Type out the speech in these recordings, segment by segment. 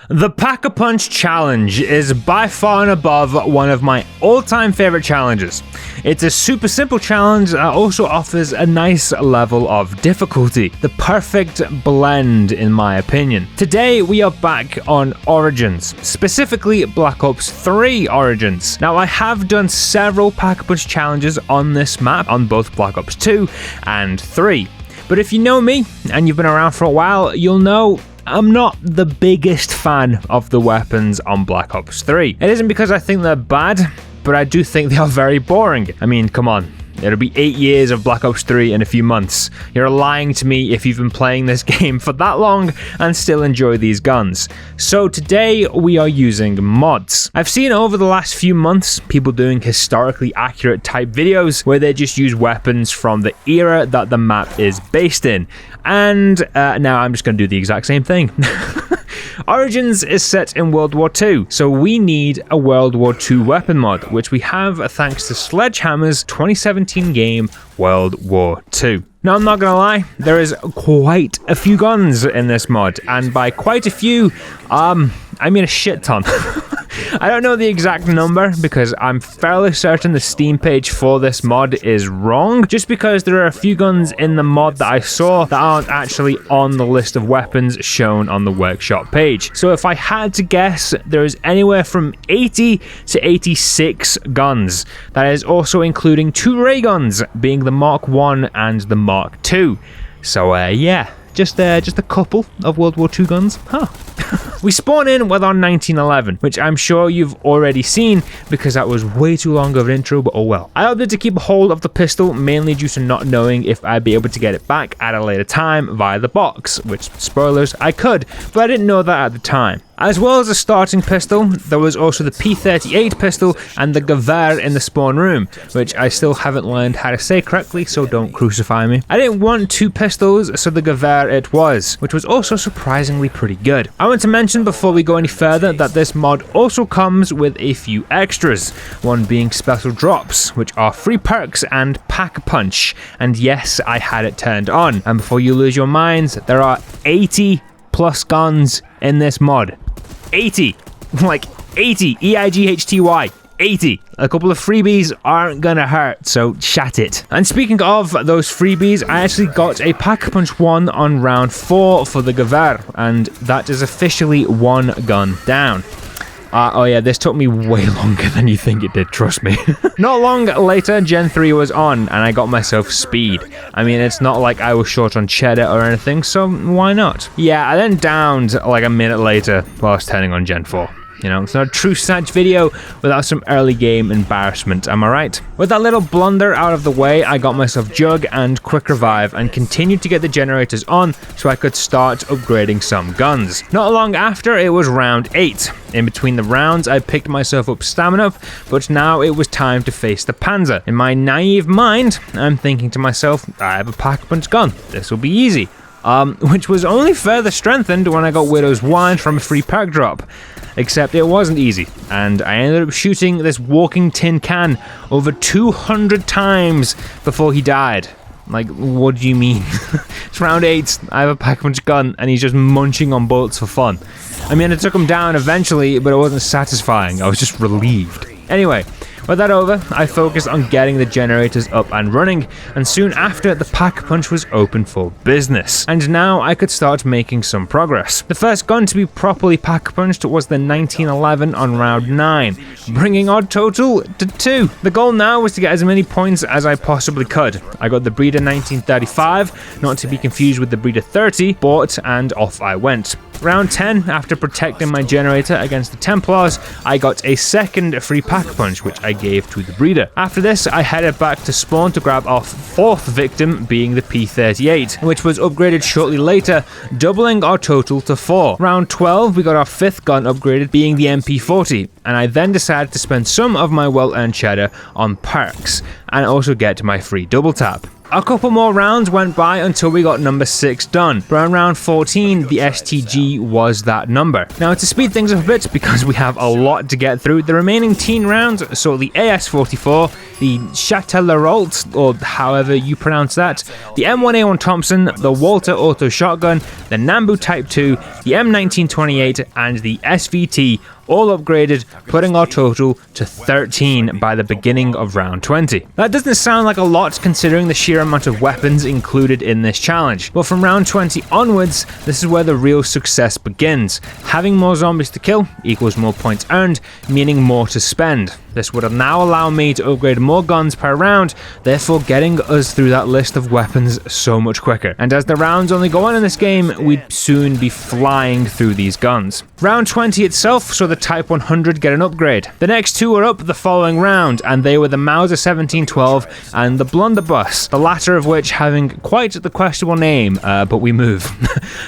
The Pack-a-Punch Challenge is by far and above one of my all-time favorite challenges. It's a super simple challenge that also offers a nice level of difficulty. The perfect blend, in my opinion. Today, we are back on Origins, specifically Black Ops 3 Origins. Now, I have done several Pack-a-Punch challenges on this map, on both Black Ops 2 and 3. But if you know me, and you've been around for a while, you'll know I'm not the biggest fan of the weapons on Black Ops 3. It isn't because I think they're bad, but I do think they are very boring. I mean, come on. It'll be 8 years of Black Ops 3 in a few months. You're lying to me if you've been playing this game for that long and still enjoy these guns. So today we are using mods. I've seen over the last few months people doing historically accurate type videos where they just use weapons from the era that the map is based in. And now I'm just going to do the exact same thing. Origins is set in World War II, so we need a World War II weapon mod, which we have thanks to Sledgehammer's 2017 game, World War II. Now, I'm not gonna lie, there is quite a few guns in this mod, and by quite a few, I mean a shit ton. I don't know the exact number because I'm fairly certain the Steam page for this mod is wrong, just because there are a few guns in the mod that I saw that aren't actually on the list of weapons shown on the workshop page. So if I had to guess, there is anywhere from 80 to 86 guns. That is also including 2 ray guns, being the Mark 1 and the Mark 2. So yeah, just a couple of World War II guns. Huh. We spawn in with our 1911, which I'm sure you've already seen because that was way too long of an intro, but oh well. I opted to keep a hold of the pistol mainly due to not knowing if I'd be able to get it back at a later time via the box, which, spoilers, I could, but I didn't know that at the time. As well as the starting pistol, there was also the P38 pistol and the Gewehr in the spawn room, which I still haven't learned how to say correctly, so don't crucify me. I didn't want 2 pistols, so the Gewehr it was, which was also surprisingly pretty good. I want to mention before we go any further that this mod also comes with a few extras, one being special drops, which are free perks and Pack-a-Punch, and yes, I had it turned on. And before you lose your minds, there are 80 plus guns in this mod. 80, like 80, E-I-G-H-T-Y, 80. A couple of freebies aren't gonna hurt, so shat it. And speaking of those freebies, I actually got a Pack-a-Punch 1 on round 4 for the Gewehr, and that is officially 1 gun down. Oh yeah, this took me way longer than you think it did, trust me. Not long later, Gen 3 was on, and I got myself speed. I mean, it's not like I was short on cheddar or anything, so why not? Yeah, I then downed like a minute later while I was turning on Gen 4. You know, it's not a true Satch video without some early game embarrassment, am I right? With that little blunder out of the way, I got myself Jug and Quick Revive and continued to get the generators on so I could start upgrading some guns. Not long after, it was round 8. In between the rounds, I picked myself up stamina, but now it was time to face the Panzer. In my naive mind, I'm thinking to myself, I have a Pack-a-Punch gun, this will be easy. Which was only further strengthened when I got Widow's Wand from a free perk drop. Except it wasn't easy, and I ended up shooting this walking tin can over 200 times before he died. Like, what do you mean? It's round 8, I have a Pack-a-Punch gun, and he's just munching on bullets for fun. I mean, I took him down eventually, but it wasn't satisfying, I was just relieved. Anyway, with that over, I focused on getting the generators up and running, and soon after, the Pack-a-Punch was open for business. And now I could start making some progress. The first gun to be properly Pack-a-Punched was the 1911 on round 9, bringing our total to 2. The goal now was to get as many points as I possibly could. I got the Breeder 1935, not to be confused with the Breeder 30, bought, and off I went. Round 10, after protecting my generator against the Templars, I got a second free Pack-a-Punch, which I gave to the Breeder. After this, I headed back to spawn to grab our 4th victim, being the P38, which was upgraded shortly later, doubling our total to 4. Round 12, we got our 5th gun upgraded, being the MP40, and I then decided to spend some of my well-earned cheddar on perks, and also get my free double tap. A couple more rounds went by until we got number 6 done, but around round 14 the STG was that number. Now to speed things up a bit, because we have a lot to get through, the remaining teen rounds saw the AS44, the Chatelerault, or however you pronounce that, the M1A1 Thompson, the Walter Auto Shotgun, the Nambu Type 2, the M1928 and the SVT, all upgraded, putting our total to 13 by the beginning of round 20. That doesn't sound like a lot considering the sheer amount of weapons included in this challenge, but from round 20 onwards, this is where the real success begins. Having more zombies to kill equals more points earned, meaning more to spend. This would now allow me to upgrade more guns per round, therefore getting us through that list of weapons so much quicker. And as the rounds only go on in this game, we'd soon be flying through these guns. Round 20 itself saw the Type 100 get an upgrade. The next two were up the following round, and they were the Mauser 1712 and the Blunderbuss, the latter of which having quite the questionable name, but we move.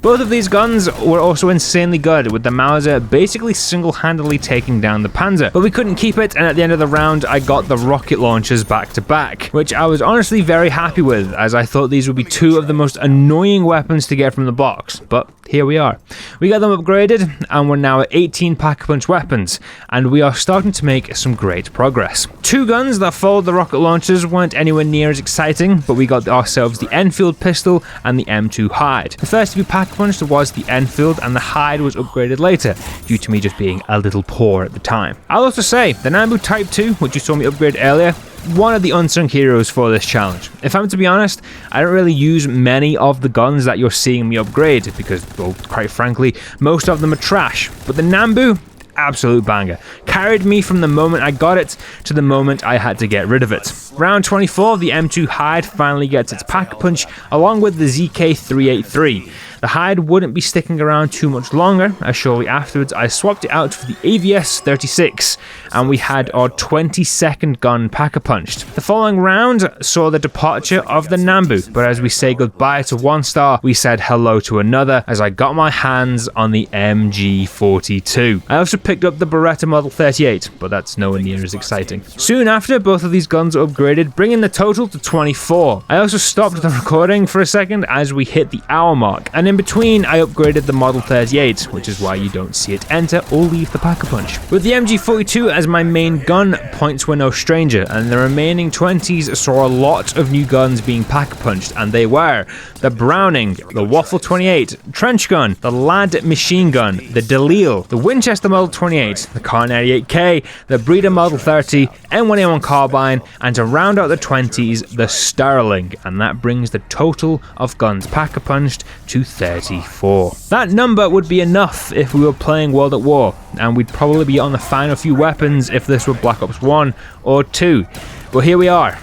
Both of these guns were also insanely good, with the Mauser basically single-handedly taking down the Panzer, but we couldn't keep it, and at the end of the round I got the rocket launchers back to back, which I was honestly very happy with, as I thought these would be two of the most annoying weapons to get from the box, but here we are. We got them upgraded, and we're now at 18 Pack-a-Punch weapons, and we are starting to make some great progress. Two guns that followed the rocket launchers weren't anywhere near as exciting, but we got ourselves the Enfield pistol and the M2 Hyde. The first to be Pack-a-Punched was the Enfield, and the Hyde was upgraded later, due to me just being a little poor at the time. I'll also say, the Nambu Type 2, which you saw me upgrade earlier, one of the unsung heroes for this challenge. If I'm to be honest, I don't really use many of the guns that you're seeing me upgrade, because, well, quite frankly, most of them are trash, but the Nambu, absolute banger. Carried me from the moment I got it to the moment I had to get rid of it. Round 24, the M2 Hyde finally gets its Pack-a-Punch along with the ZK383. The Hyde wouldn't be sticking around too much longer, as shortly afterwards I swapped it out for the AVS-36, and we had our 22nd gun Pack-a-Punched. The following round saw the departure of the Nambu, but as we say goodbye to one star, we said hello to another as I got my hands on the MG42. I also picked up the Beretta Model 38, but that's nowhere near as exciting. Soon after, both of these guns were upgraded, bringing the total to 24. I also stopped the recording for a second as we hit the hour mark, and in between I upgraded the Model 38, which is why you don't see it enter or leave the Pack-a-Punch. With the MG42 as my main gun, points were no stranger, and the remaining 20s saw a lot of new guns being Pack-a-Punched, and they were the Browning, the Waffle 28, Trench Gun, the Lad Machine Gun, the Delisle, the Winchester Model 28, the Kar 98K, the Breeder Model 30, M1A1 Carbine, and to round out the 20s, the Sterling, and that brings the total of guns Pack-a-Punched to 34. That number would be enough if we were playing World at War, and we'd probably be on the final few weapons if this were Black Ops 1 or 2. But here we are,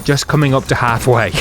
just coming up to halfway.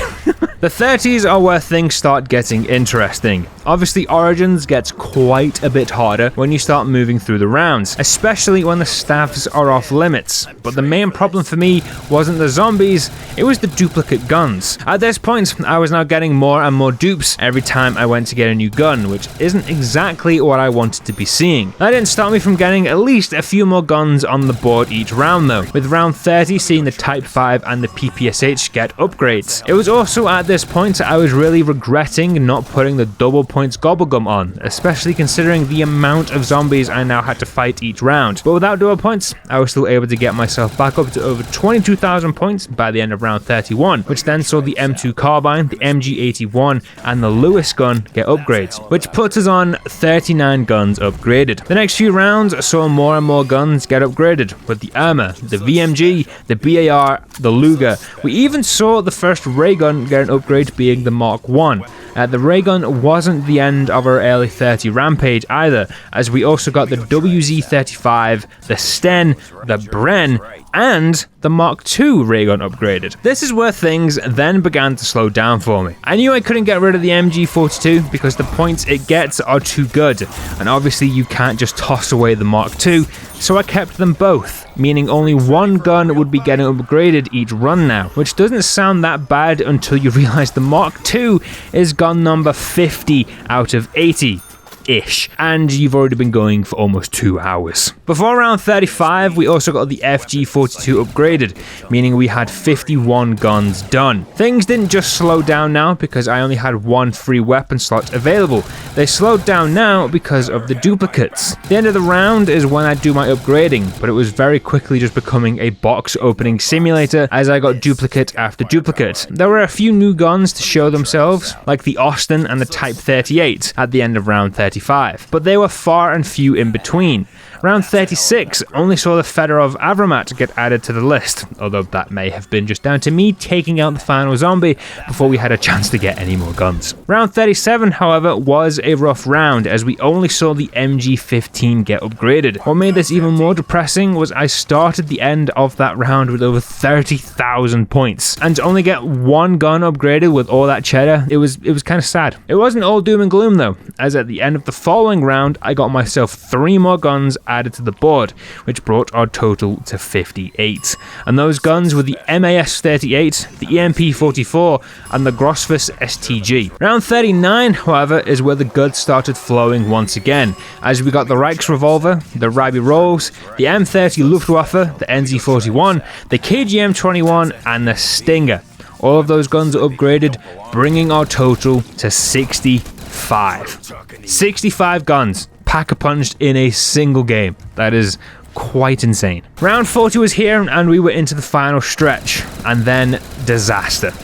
The 30s are where things start getting interesting. Obviously, Origins gets quite a bit harder when you start moving through the rounds, especially when the staffs are off limits. But the main problem for me wasn't the zombies, it was the duplicate guns. At this point, I was now getting more and more dupes every time I went to get a new gun, which isn't exactly what I wanted to be seeing. That didn't stop me from getting at least a few more guns on the board each round though, with round 30 seeing the Type 5 and the PPSH get upgrades. It was also at this point I was really regretting not putting the double points gobblegum on, especially considering the amount of zombies I now had to fight each round. But without double points, I was still able to get myself back up to over 22,000 points by the end of round 31, which then saw the M2 Carbine, the MG81 and the Lewis gun get upgrades, which puts us on 39 guns upgraded. The next few rounds saw more and more guns get upgraded, with the Irma, the VMG, the BAR, the Luger. We even saw the first ray gun get an upgrade, being the Mark 1. The ray gun wasn't the end of our early 30 rampage either, as we also got the WZ-35, the Sten, the Bren, and the Mark II ray gun upgraded. This is where things then began to slow down for me. I knew I couldn't get rid of the MG42 because the points it gets are too good, and obviously you can't just toss away the Mark II, so I kept them both, meaning only one gun would be getting upgraded each run now, which doesn't sound that bad until you realize the Mark II is gun number 50 out of 80. ish, and you've already been going for almost 2 hours. Before round 35, we also got the FG42 upgraded, meaning we had 51 guns done. Things didn't just slow down now because I only had 1 free weapon slot available. They slowed down now because of the duplicates. The end of the round is when I do my upgrading, but it was very quickly just becoming a box opening simulator as I got duplicate after duplicate. There were a few new guns to show themselves, like the Austin and the Type 38 at the end of round 35, but they were far and few in between. Round 36 only saw the Fedorov Avramat get added to the list, although that may have been just down to me taking out the final zombie before we had a chance to get any more guns. Round 37, however, was a rough round as we only saw the MG15 get upgraded. What made this even more depressing was I started the end of that round with over 30,000 points, and to only get 1 gun upgraded with all that cheddar, it was kind of sad. It wasn't all doom and gloom though, as at the end of the following round I got myself 3 more guns added to the board, which brought our total to 58. And those guns were the MAS-38, the EMP-44, and the Grossfuss STG. Round 39, however, is where the goods started flowing once again, as we got the Reichsrevolver, the Rabi Rolls, the M30 Luftwaffe, the NZ-41, the KGM-21, and the Stinger. All of those guns are upgraded, bringing our total to 65. 65 guns pack-a-punched in a single game. That is quite insane. Round 40 was here and we were into the final stretch, and then disaster.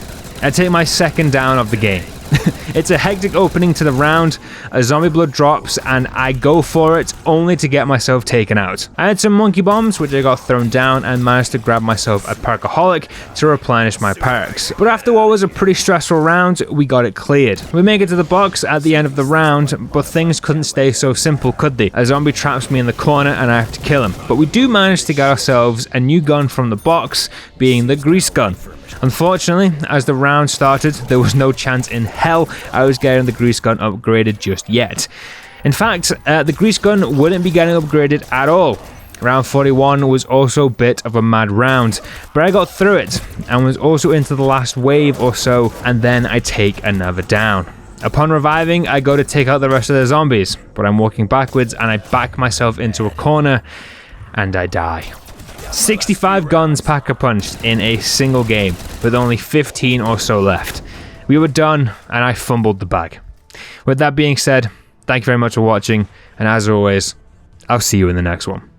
I take my second down of the game. It's a hectic opening to the round, a zombie blood drops, and I go for it only to get myself taken out. I had some monkey bombs which I got thrown down and managed to grab myself a perkaholic to replenish my perks. But after what was a pretty stressful round, we got it cleared. We make it to the box at the end of the round, but things couldn't stay so simple, could they? A zombie traps me in the corner and I have to kill him. But we do manage to get ourselves a new gun from the box, being the grease gun. Unfortunately, as the round started, there was no chance in hell I was getting the grease gun upgraded just yet. In fact, the grease gun wouldn't be getting upgraded at all. Round 41 was also a bit of a mad round, but I got through it and was also into the last wave or so, and then I take another down. Upon reviving, I go to take out the rest of the zombies, but I'm walking backwards and I back myself into a corner and I die. 65 guns pack-a-punched in a single game, with only 15 or so left. We were done, and I fumbled the bag. With that being said, thank you very much for watching, and as always, I'll see you in the next one.